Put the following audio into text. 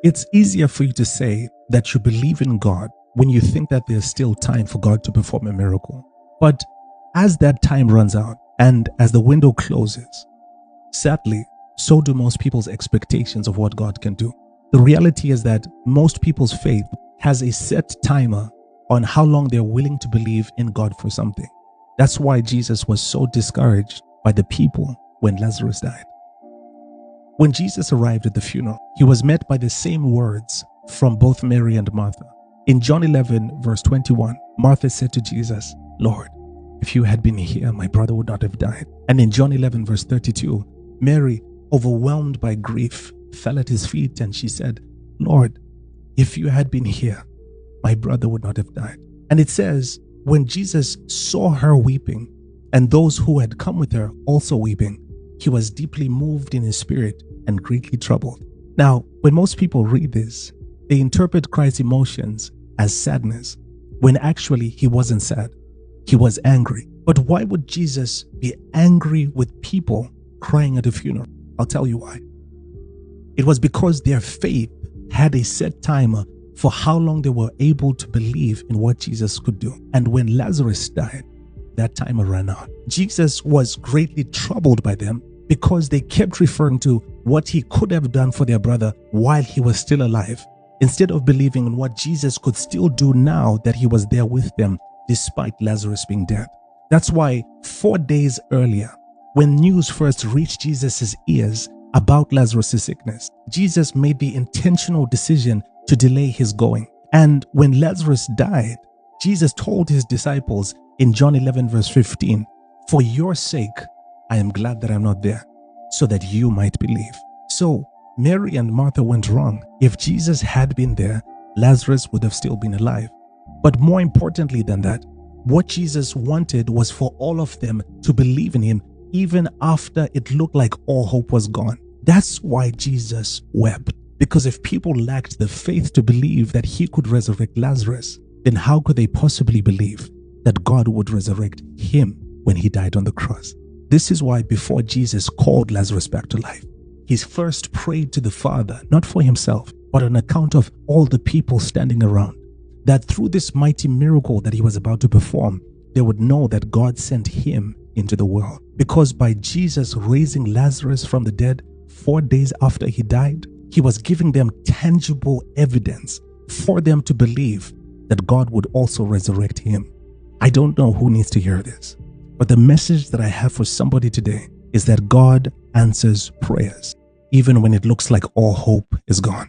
It's easier for you to say that you believe in God when you think that there's still time for God to perform a miracle. But as that time runs out and as the window closes, sadly, so do most people's expectations of what God can do. The reality is that most people's faith has a set timer on how long they're willing to believe in God for something. That's why Jesus was so discouraged by the people when Lazarus died. When Jesus arrived at the funeral, he was met by the same words from both Mary and Martha. In John 11, verse 21, Martha said to Jesus, "Lord, if you had been here, my brother would not have died." And in John 11, verse 32, Mary, overwhelmed by grief, fell at his feet and she said, "Lord, if you had been here, my brother would not have died." And it says, when Jesus saw her weeping and those who had come with her also weeping, he was deeply moved in his spirit and greatly troubled. Now, when most people read this, they interpret Christ's emotions as sadness, when actually he wasn't sad. He was angry. But why would Jesus be angry with people crying at a funeral? I'll tell you why. It was because their faith had a set timer for how long they were able to believe in what Jesus could do. And when Lazarus died, that timer ran out. Jesus was greatly troubled by them because they kept referring to what he could have done for their brother while he was still alive, instead of believing in what Jesus could still do now that he was there with them despite Lazarus being dead. That's why 4 days earlier, when news first reached Jesus' ears about Lazarus' sickness, Jesus made the intentional decision to delay his going. And when Lazarus died, Jesus told his disciples in John 11, verse 15, "For your sake, I am glad that I'm not there, so that you might believe." So Mary and Martha went wrong. If Jesus had been there, Lazarus would have still been alive. But more importantly than that, what Jesus wanted was for all of them to believe in him even after it looked like all hope was gone. That's why Jesus wept. Because if people lacked the faith to believe that he could resurrect Lazarus, then how could they possibly believe that God would resurrect him when he died on the cross? This is why before Jesus called Lazarus back to life, he first prayed to the Father, not for himself, but on account of all the people standing around, that through this mighty miracle that he was about to perform, they would know that God sent him into the world. Because by Jesus raising Lazarus from the dead 4 days after he died, he was giving them tangible evidence for them to believe that God would also resurrect him. I don't know who needs to hear this, but the message that I have for somebody today is that God answers prayers, even when it looks like all hope is gone.